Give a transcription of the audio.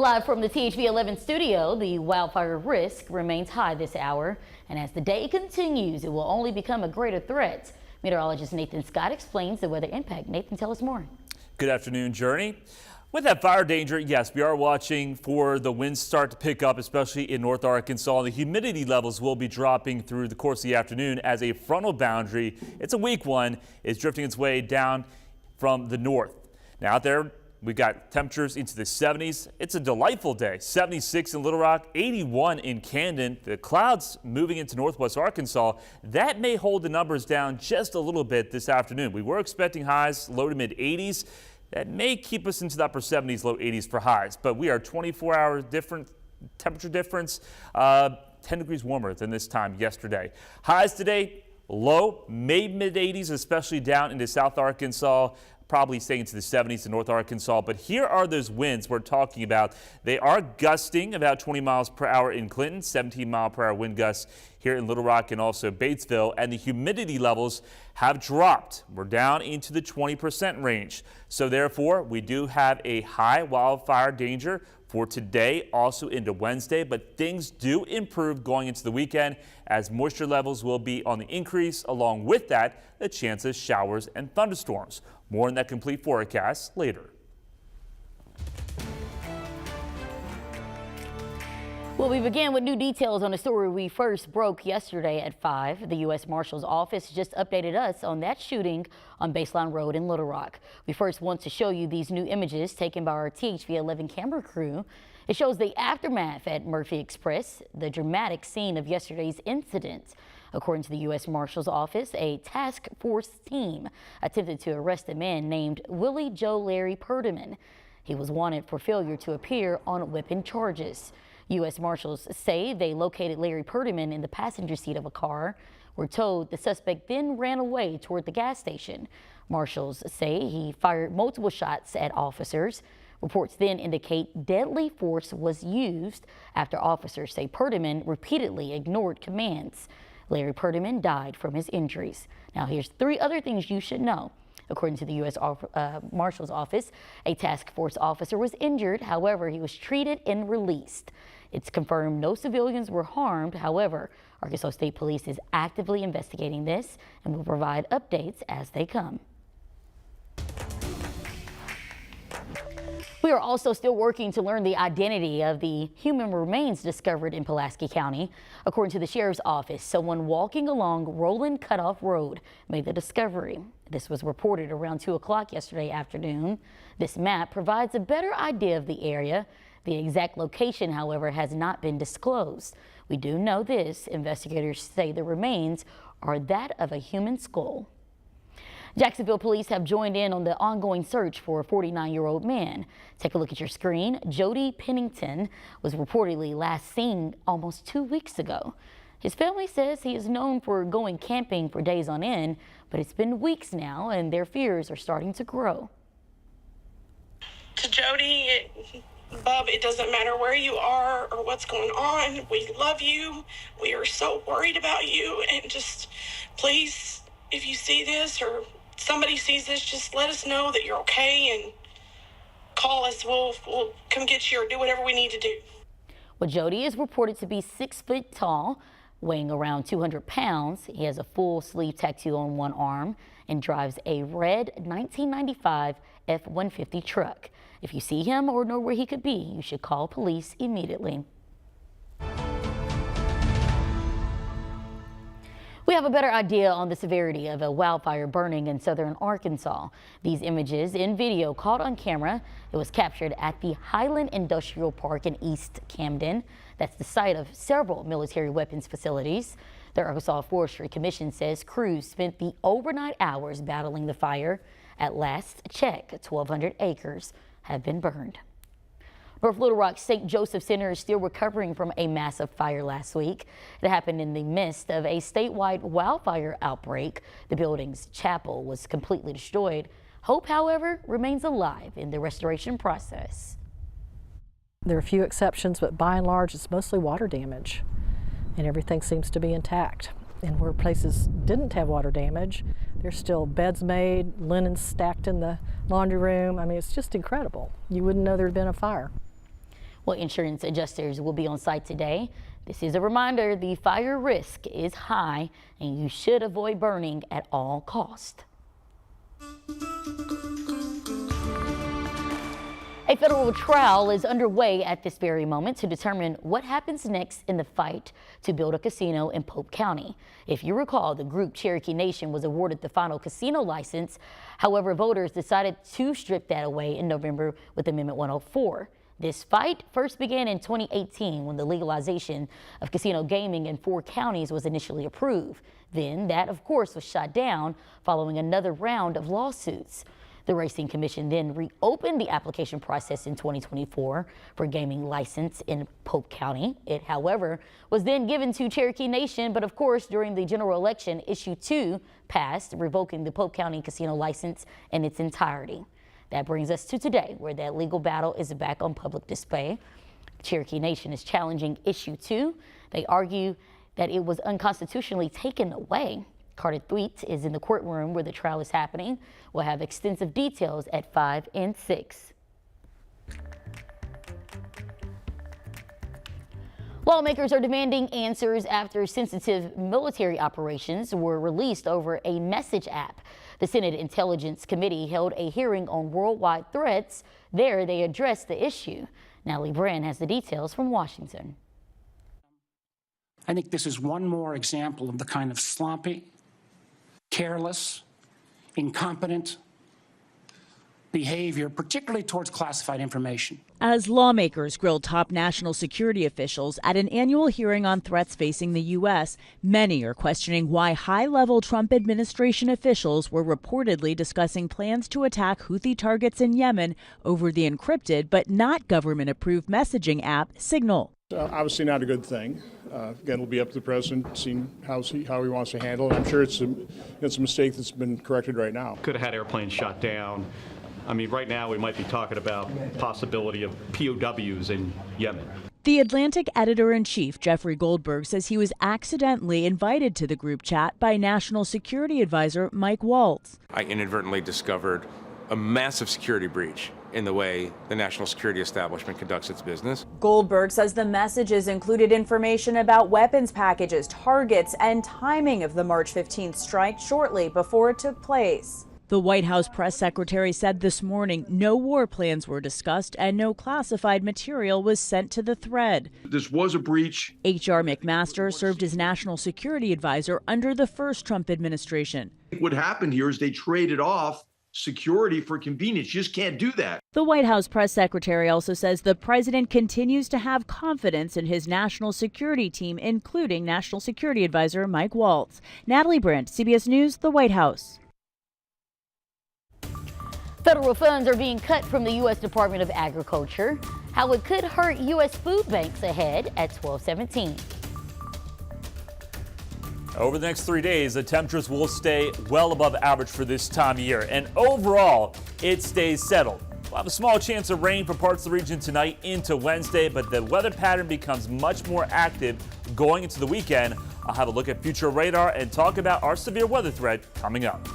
Live from the THV 11 studio, the wildfire risk remains high this hour, and as the day continues, it will only become a greater threat. Meteorologist Nathan Scott explains the weather impact. Nathan, tell us more. Good afternoon, Jurnee. With that fire danger, yes, we are watching for the winds start to pick up, especially in North Arkansas. The humidity levels will be dropping through the course of the afternoon as a frontal boundary, it's a weak one, is drifting its way down from the north. Now out there, we've got temperatures into the 70s. It's a delightful day. 76 in Little Rock, 81 in Camden. The clouds moving into northwest Arkansas, that may hold the numbers down just a little bit this afternoon. We were expecting highs low to mid 80s. That may keep us into the upper 70s, low 80s for highs. But we are 24-hour temperature difference, 10 degrees warmer than this time yesterday. Highs today, low, mid 80s, especially down into South Arkansas. Probably staying to the 70s in North Arkansas. But here are those winds we're talking about. They are gusting about 20 miles per hour in Clinton, 17 mile per hour wind gusts here in Little Rock and also Batesville. And the humidity levels have dropped. We're down into the 20% range. So therefore, we do have a high wildfire danger for today, also into Wednesday, but things do improve going into the weekend as moisture levels will be on the increase. Along with that, the chance of showers and thunderstorms. More on that complete forecast later. Well, we begin with new details on a story we first broke yesterday at 5. The U.S. Marshal's Office just updated us on that shooting on Baseline Road in Little Rock. We first want to show you these new images taken by our THV 11 camera crew. It shows the aftermath at Murphy Express, the dramatic scene of yesterday's incident. According to the U.S. Marshal's Office, a task force team attempted to arrest a man named Willie Joe Larry Perdaman. He was wanted for failure to appear on weapon charges. U.S. Marshals say they located Larry Perdaman in the passenger seat of a car. We're told the suspect then ran away toward the gas station. Marshals say he fired multiple shots at officers. Reports then indicate deadly force was used after officers say Perdaman repeatedly ignored commands. Larry Perdaman died from his injuries. Now here's 3 other things you should know. According to the U.S. Marshal's Office, a task force officer was injured. However, he was treated and released. It's confirmed no civilians were harmed. However, Arkansas State Police is actively investigating this and will provide updates as they come. We are also still working to learn the identity of the human remains discovered in Pulaski County. According to the Sheriff's Office, someone walking along Roland Cutoff Road made the discovery. This was reported around 2 o'clock yesterday afternoon. This map provides a better idea of the area. The exact location, however, has not been disclosed. We do know this. Investigators say the remains are that of a human skull. Jacksonville police have joined in on the ongoing search for a 49-year-old man. Take a look at your screen. Jody Pennington was reportedly last seen almost 2 weeks ago. His family says he is known for going camping for days on end, but it's been weeks now and their fears are starting to grow. To Jody, Bub, it doesn't matter where you are or what's going on. We love you. We are so worried about you. And just please, if you see this or somebody sees this, just let us know that you're okay and call us. We'll come get you or do whatever we need to do. Well, Jody is reported to be 6 foot tall, weighing around 200 pounds. He has a full sleeve tattoo on one arm and drives a red 1995 F-150 truck. If you see him or know where he could be, you should call police immediately. We have a better idea on the severity of a wildfire burning in southern Arkansas. These images in video caught on camera. It was captured at the Highland Industrial Park in East Camden. That's the site of several military weapons facilities. The Arkansas Forestry Commission says crews spent the overnight hours battling the fire. At last check, 1,200 acres have been burned. North Little Rock St. Joseph Center is still recovering from a massive fire last week. It happened in the midst of a statewide wildfire outbreak. The building's chapel was completely destroyed. Hope, however, remains alive in the restoration process. There are a few exceptions, but by and large, it's mostly water damage, and everything seems to be intact. And where places didn't have water damage, there's still beds made, linen stacked in the laundry room. I mean, it's just incredible. You wouldn't know there'd been a fire. Well, insurance adjusters will be on site today. This is a reminder, the fire risk is high and you should avoid burning at all costs. A federal trial is underway at this very moment to determine what happens next in the fight to build a casino in Polk County. If you recall, the group Cherokee Nation was awarded the final casino license. However, voters decided to strip that away in November with Amendment 104. This fight first began in 2018 when the legalization of casino gaming in 4 counties was initially approved. Then that, of course, was shot down following another round of lawsuits. The Racing Commission then reopened the application process in 2024 for gaming license in Polk County. It, however, was then given to Cherokee Nation, but of course, during the general election, Issue 2 passed, revoking the Polk County casino license in its entirety. That brings us to today, where that legal battle is back on public display. Cherokee Nation is challenging Issue 2. They argue that it was unconstitutionally taken away. Carter Thweet is in the courtroom where the trial is happening. We'll have extensive details at 5 and 6. Lawmakers are demanding answers after sensitive military operations were released over a message app. The Senate Intelligence Committee held a hearing on worldwide threats. There, they addressed the issue. Natalie Brand has the details from Washington. I think this is one more example of the kind of sloppy, careless, incompetent behavior, particularly towards classified information. As lawmakers grilled top national security officials at an annual hearing on threats facing the U.S., many are questioning why high-level Trump administration officials were reportedly discussing plans to attack Houthi targets in Yemen over the encrypted but not government-approved messaging app Signal. Obviously not a good thing. Again, it'll be up to the president, seeing how he wants to handle it. I'm sure it's a mistake that's been corrected right now. Could have had airplanes shot down. I mean, right now we might be talking about possibility of POWs in Yemen. The Atlantic editor-in-chief, Jeffrey Goldberg, says he was accidentally invited to the group chat by National Security Advisor Mike Waltz. I inadvertently discovered a massive security breach in the way the national security establishment conducts its business. Goldberg says the messages included information about weapons packages, targets, and timing of the March 15th strike shortly before it took place. The White House press secretary said this morning no war plans were discussed and no classified material was sent to the thread. This was a breach. H.R. McMaster served as national security advisor under the first Trump administration. What happened here is they traded off security for convenience. You just can't do that. The White House press secretary also says the president continues to have confidence in his national security team, including National Security Advisor Mike Waltz. Natalie Brandt, CBS News, the White House. Federal funds are being cut from the U.S. Department of Agriculture. How it could hurt U.S. food banks ahead at 12:17. Over the next 3 days, the temperatures will stay well above average for this time of year, and overall, it stays settled. We'll have a small chance of rain for parts of the region tonight into Wednesday, but the weather pattern becomes much more active going into the weekend. I'll have a look at future radar and talk about our severe weather threat coming up.